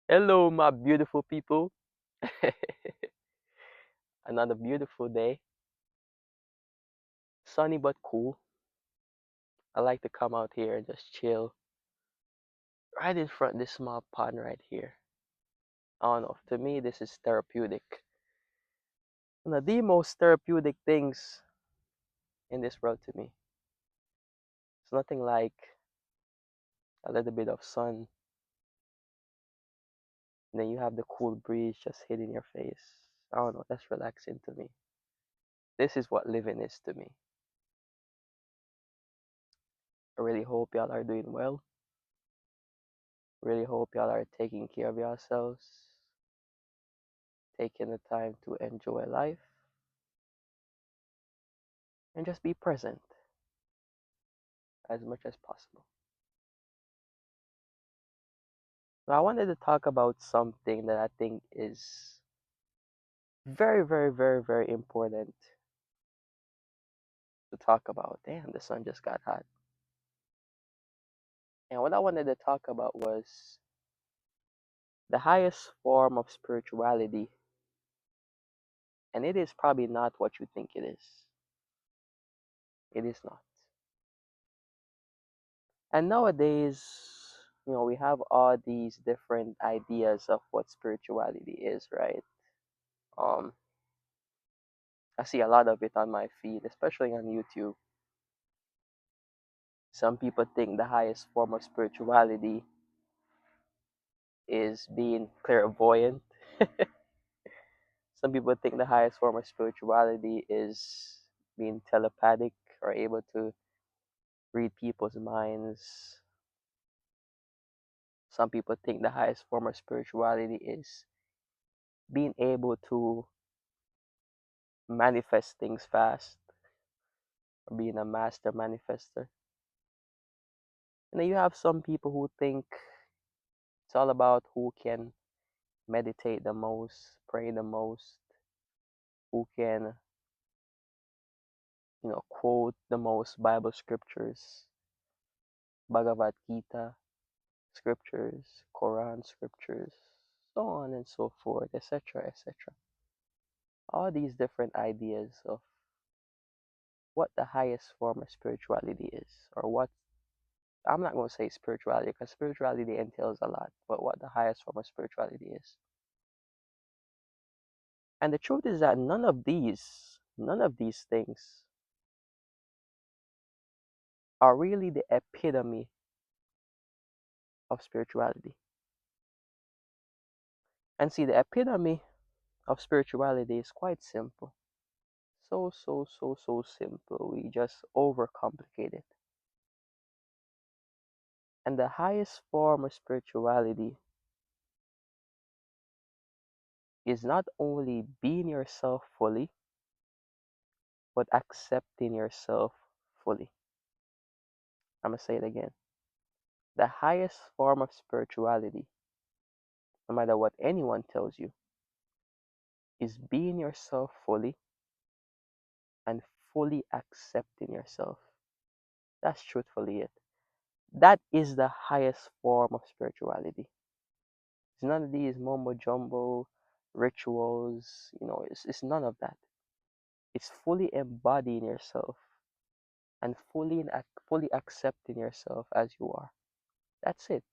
Hello, my beautiful people. Another beautiful day, sunny but cool. I like to come out here and just chill right in front of this small pond right here. I don't know. To me, this is therapeutic. One of the most therapeutic things in this world to me. It's nothing like a little bit of sun, and then you have the cool breeze just hitting your face. I don't know. That's relaxing to me. This is what living is to me. I really hope y'all are doing well. Really hope y'all are taking care of yourselves, taking the time to enjoy life, and just be present as much as possible. Now, I wanted to talk about something that I think is very, very, very, very important to talk about. Damn, the sun just got hot. And what I wanted to talk about was the highest form of spirituality, and it is probably not what you think it is. It is not. And nowadays, we have all these different ideas of what spirituality is, right? Um, I see a lot of it on my feed, especially on YouTube. Some people think the highest form of spirituality is being clairvoyant. Some people think the highest form of spirituality is being telepathic or able to read people's minds. Some people think the highest form of spirituality is being able to manifest things fast or being a master manifester. And then you have some people who think it's all about who can meditate the most, pray the most, who can, quote the most Bible scriptures, Bhagavad Gita scriptures, Quran scriptures, so on and so forth, etc., etc. All these different ideas of what the highest form of spirituality is, or what I'm not going to say spirituality because spirituality entails a lot, but what the highest form of spirituality is. And the truth is that none of these things are really the epitome of spirituality. And see, the epitome of spirituality is quite simple. So, so, so, so simple. We just overcomplicate it. And the highest form of spirituality is not only being yourself fully, but accepting yourself fully. I'm going to say it again. The highest form of spirituality, no matter what anyone tells you, is being yourself fully and fully accepting yourself. That's truthfully it. That is the highest form of spirituality. It's none of these mumbo jumbo rituals, it's none of that. It's fully embodying yourself and fully accepting yourself as you are. That's it.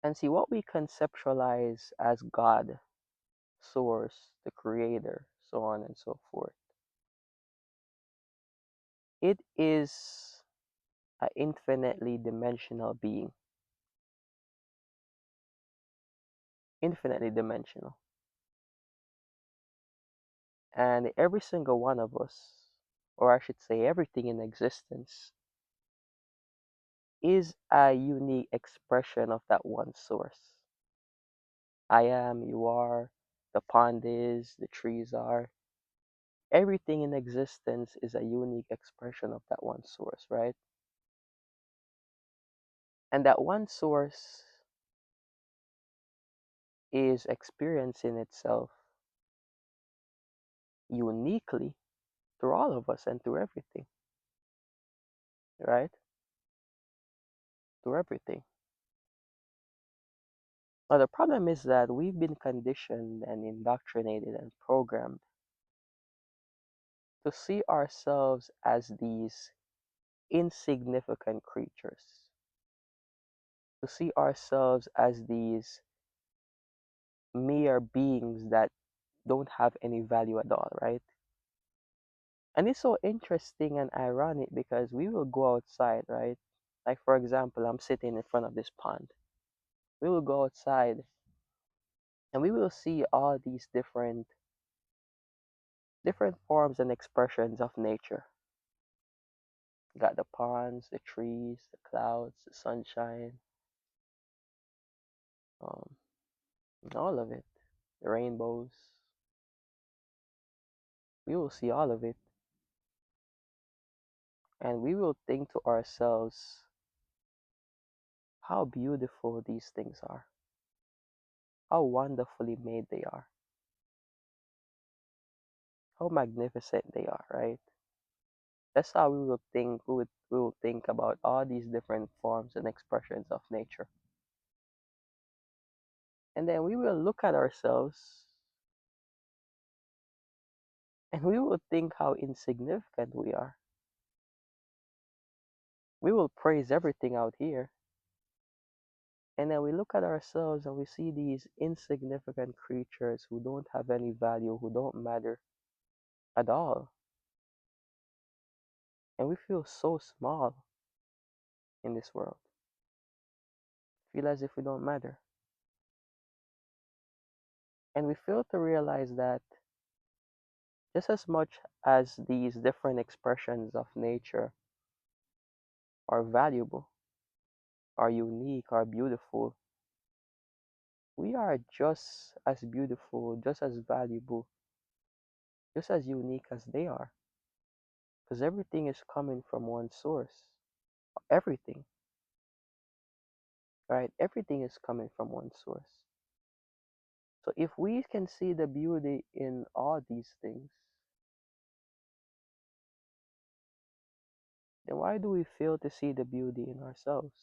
And see what we conceptualize as God, source, the creator, so on and so forth. It is an infinitely dimensional being. Infinitely dimensional. And every single one of us, or I should say everything in existence, is a unique expression of that one source. I am, you are, the pond is, the trees are. Everything in existence is a unique expression of that one source, right? And that one source is experiencing itself uniquely through all of us and through everything, right? Through everything. Now, the problem is that we've been conditioned and indoctrinated and programmed to see ourselves as these insignificant creatures, to see ourselves as these mere beings that don't have any value at all, right? And it's so interesting and ironic because we will go outside, right? Like, for example, I'm sitting in front of this pond. We will go outside and we will see all these different forms and expressions of nature. You got the ponds, the trees, the clouds, the sunshine, um, all of it, the rainbows. We will see all of it, and we will think to ourselves how beautiful these things are, how wonderfully made they are, how magnificent they are, right? That's how we will think. We will think about all these different forms and expressions of nature, and then we will look at ourselves, and we will think how insignificant we are. We will praise everything out here, and then we look at ourselves and we see these insignificant creatures who don't have any value, who don't matter at all, and we feel so small in this world. Feel as if we don't matter, and we fail to realize that just as much as these different expressions of nature are valuable, are unique, are beautiful, we are just as beautiful, just as valuable, just as unique as they are. Because everything is coming from one source. Everything, right? Everything is coming from one source. So if we can see the beauty in all these things, then why do we fail to see the beauty in ourselves?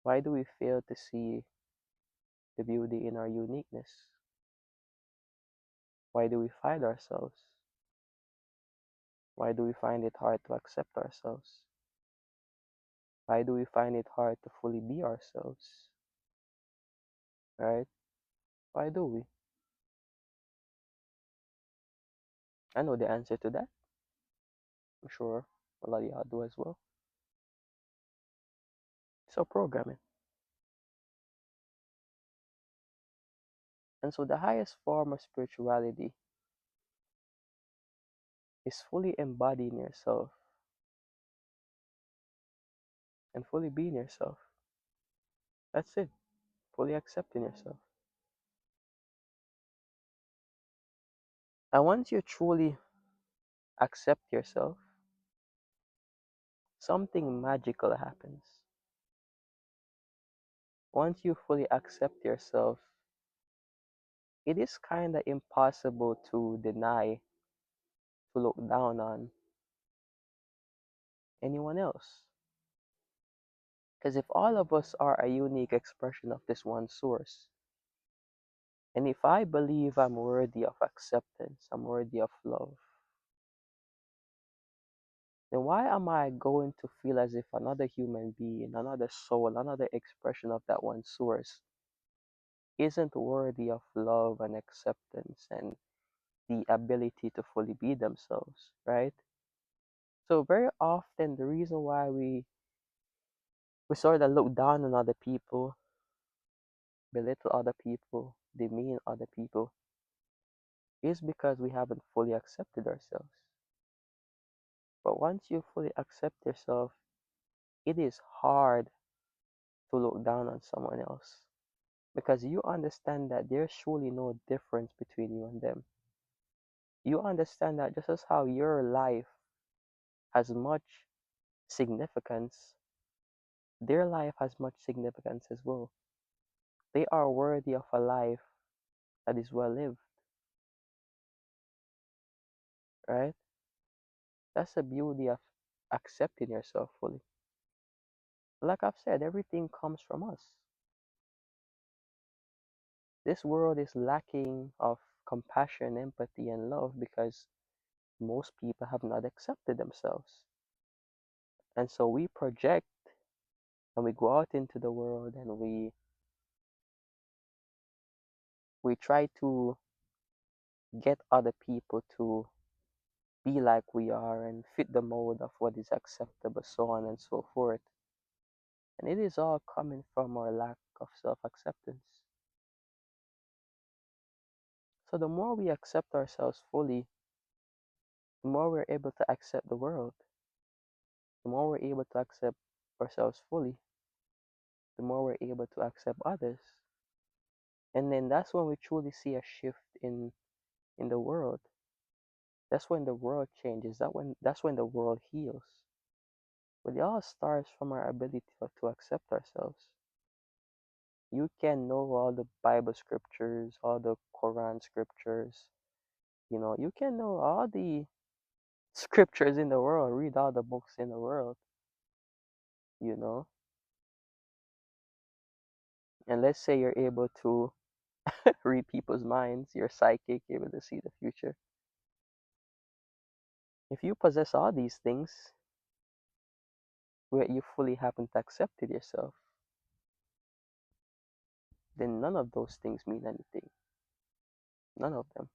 Why do we fail to see the beauty in our uniqueness? Why do we find ourselves? Why do we find it hard to accept ourselves? Why do we find it hard to fully be ourselves? Right? Why do we? I know the answer to that. I'm sure a lot of y'all do as well. So programming. And so the highest form of spirituality is fully embodying yourself and fully being yourself. That's it. Fully accepting yourself. And once you truly accept yourself, something magical happens. Once you fully accept yourself, it is kind of impossible to deny, to look down on anyone else. Because if all of us are a unique expression of this one source, and if I believe I'm worthy of acceptance, I'm worthy of love, then why am I going to feel as if another human being, another soul, another expression of that one source isn't worthy of love and acceptance and the ability to fully be themselves, right? So very often the reason why we sort of look down on other people, belittle other people, demean other people, is because we haven't fully accepted ourselves. But once you fully accept yourself, it is hard to look down on someone else because you understand that there's surely no difference between you and them. You understand that just as how your life has much significance, their life has much significance as well. They are worthy of a life that is well lived, right? That's the beauty of accepting yourself fully. Like I've said, everything comes from us. This world is lacking of compassion, empathy, and love because most people have not accepted themselves. And so we project and we go out into the world and we try to get other people to be like we are and fit the mold of what is acceptable, so on and so forth. And it is all coming from our lack of self acceptance. So the more we accept ourselves fully, the more we're able to accept the world. The more we're able to accept ourselves fully, the more we're able to accept others. And then that's when we truly see a shift in the world. That's when the world changes. That's when the world heals. But it all starts from our ability to accept ourselves. You can know all the Bible scriptures, all the Quran scriptures. You can know all the scriptures in the world, read all the books in the world, you know. And let's say you're able to read people's minds, you're psychic, able to see the future. If you possess all these things, where you fully haven't accepted yourself, then none of those things mean anything. None of them.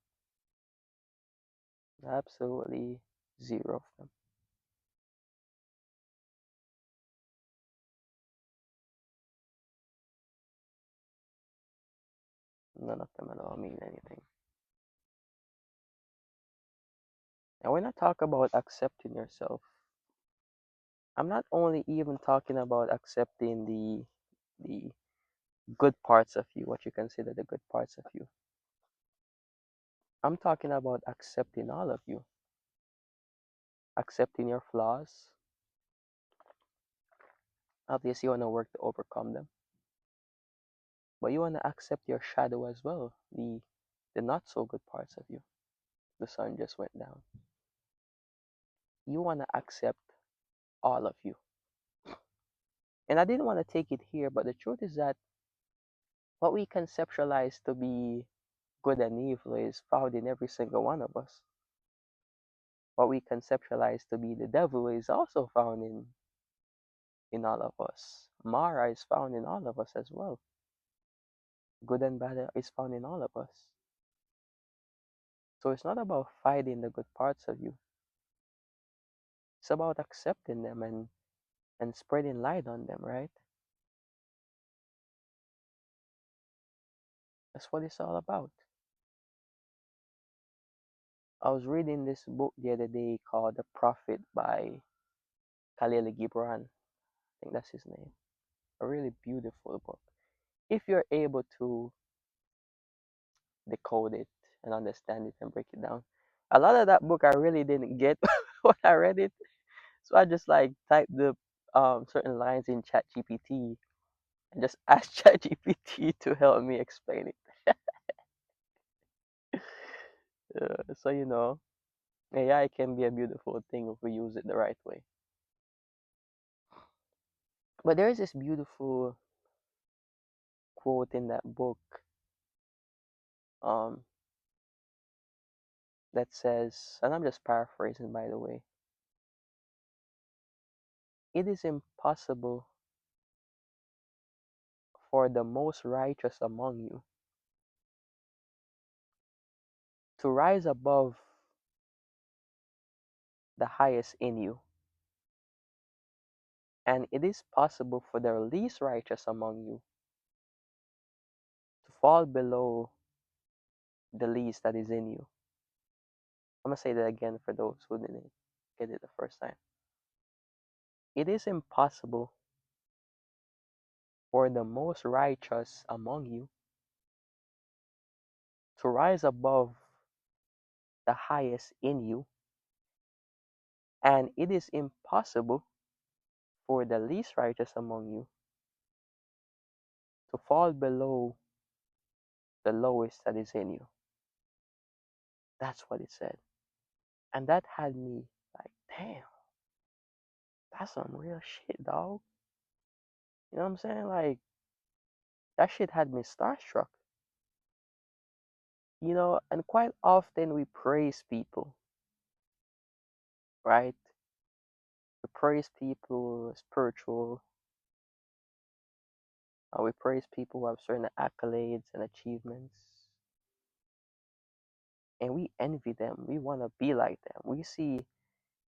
Absolutely zero of them. None of them at all mean anything. And when I talk about accepting yourself, I'm not only even talking about accepting the good parts of you, what you consider the good parts of you. I'm talking about accepting all of you, accepting your flaws. Obviously, you want to work to overcome them, but you want to accept your shadow as well, the not so good parts of you. The sun just went down. You want to accept all of you. And I didn't want to take it here, but the truth is that what we conceptualize to be good and evil is found in every single one of us. What we conceptualize to be the devil is also found in all of us. Mara is found in all of us as well. Good and bad is found in all of us. So it's not about fighting the good parts of you. It's about accepting them and spreading light on them, right? That's what it's all about. I was reading this book the other day called The Prophet by Khalil Gibran. I think that's his name. A really beautiful book. If you're able to decode it and understand it and break it down. A lot of that book I really didn't get when I read it. So I just like typed the certain lines in ChatGPT and just asked ChatGPT to help me explain it. So AI can be a beautiful thing if we use it the right way. But there is this beautiful quote in that book um, that says, and I'm just paraphrasing by the way, it is impossible for the most righteous among you to rise above the highest in you, and it is possible for the least righteous among you to fall below the least that is in you. I'm going to say that again for those who didn't get it the first time. It is impossible for the most righteous among you to rise above the highest in you, and it is impossible for the least righteous among you to fall below the lowest that is in you. That's what it said. And that had me like, damn, that's some real shit, dog. You know what I'm saying? Like, that shit had me starstruck. And quite often we praise people, right? We praise people spiritual, we praise people who have certain accolades and achievements, and we envy them. We want to be like them. We see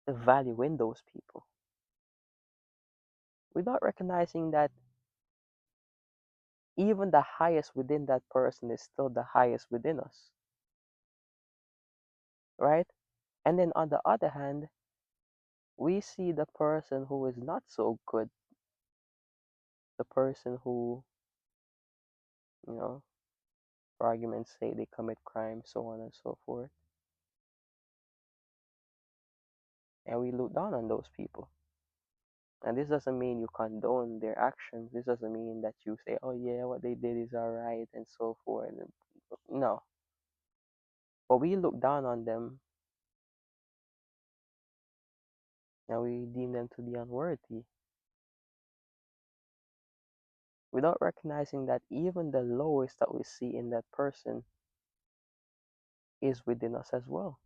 the value in those people without recognizing that even the highest within that person is still the highest within us, right? And then on the other hand, we see the person who is not so good, the person who, you know, for argument's sake, they commit crime, so on and so forth, and we look down on those people. And this doesn't mean you condone their actions. This doesn't mean that you say, oh, yeah, what they did is all right, and so forth. No. But we look down on them and we deem them to be unworthy without recognizing that even the lowest that we see in that person is within us as well.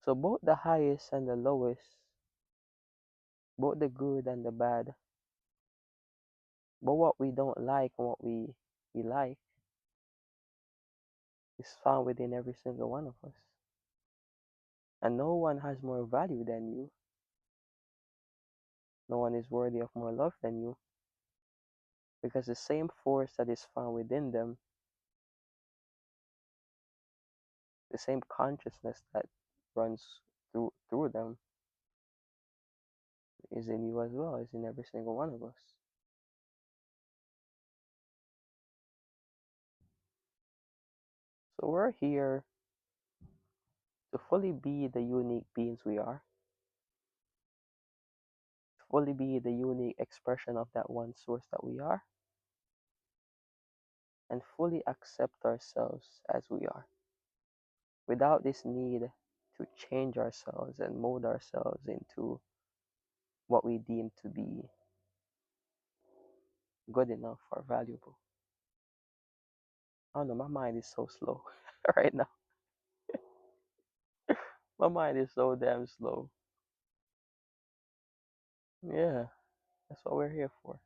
So both the highest and the lowest, both the good and the bad, but what we don't like and what we like is found within every single one of us. And no one has more value than you. No one is worthy of more love than you, because the same force that is found within them, the same consciousness that runs through them, is in you as well, is in every single one of us. So we're here to fully be the unique beings we are, to fully be the unique expression of that one source that we are, and fully accept ourselves as we are, without this need to change ourselves and mold ourselves into what we deem to be good enough or valuable. I don't know, my mind is so slow right now. My mind is so damn slow. Yeah, that's what we're here for.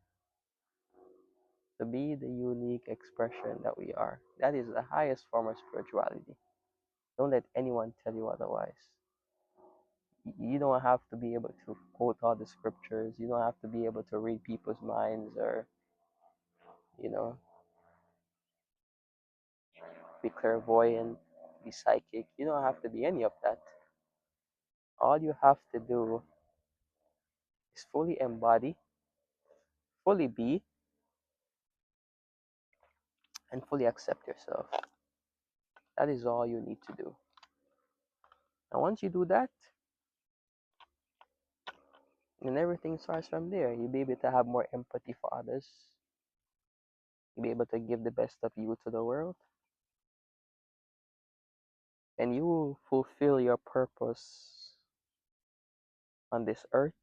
To be the unique expression that we are. That is the highest form of spirituality. Don't let anyone tell you otherwise. You don't have to be able to quote all the scriptures. You don't have to be able to read people's minds or, you know, be clairvoyant, be psychic. You don't have to be any of that. All you have to do is fully embody, fully be, and fully accept yourself. That is all you need to do. And once you do that, then everything starts from there. You'll be able to have more empathy for others. You'll be able to give the best of you to the world. And you will fulfill your purpose on this earth,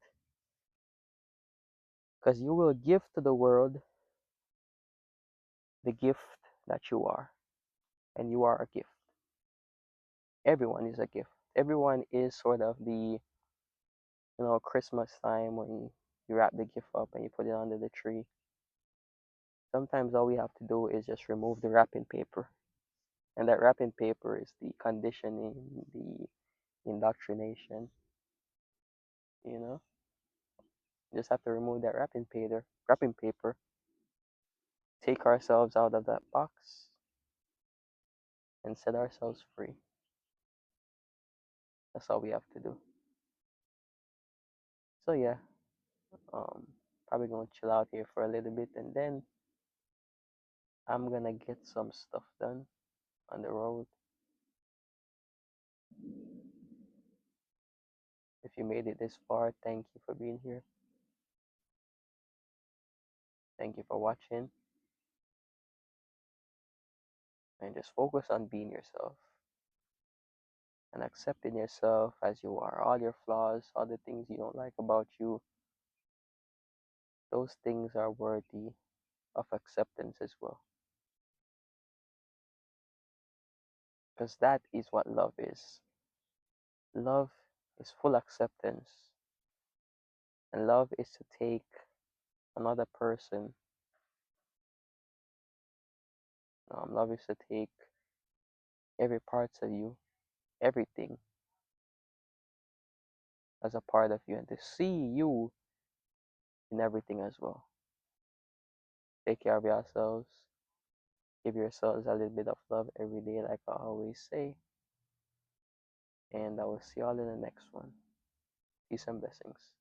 because you will give to the world the gift that you are. And you are a gift. Everyone is a gift. Everyone is sort of the, Christmas time when you wrap the gift up and you put it under the tree. Sometimes all we have to do is just remove the wrapping paper. And that wrapping paper is the conditioning, the indoctrination, you know? You just have to remove that wrapping paper, take ourselves out of that box, and set ourselves free. That's all we have to do. So yeah, um, probably gonna chill out here for a little bit, and then I'm gonna get some stuff done on the road. If you made it this far, thank you for being here. Thank you for watching, and just focus on being yourself and accepting yourself as you are. All your flaws, all the things you don't like about you, those things are worthy of acceptance as well. because that is what love is. Love is full acceptance, and love is to take another person. Love is to take every part of you, everything as a part of you, and to see you in everything as well. Take care of yourselves. Give yourselves a little bit of love every day, like I always say. And I will see you all in the next one. Peace and blessings.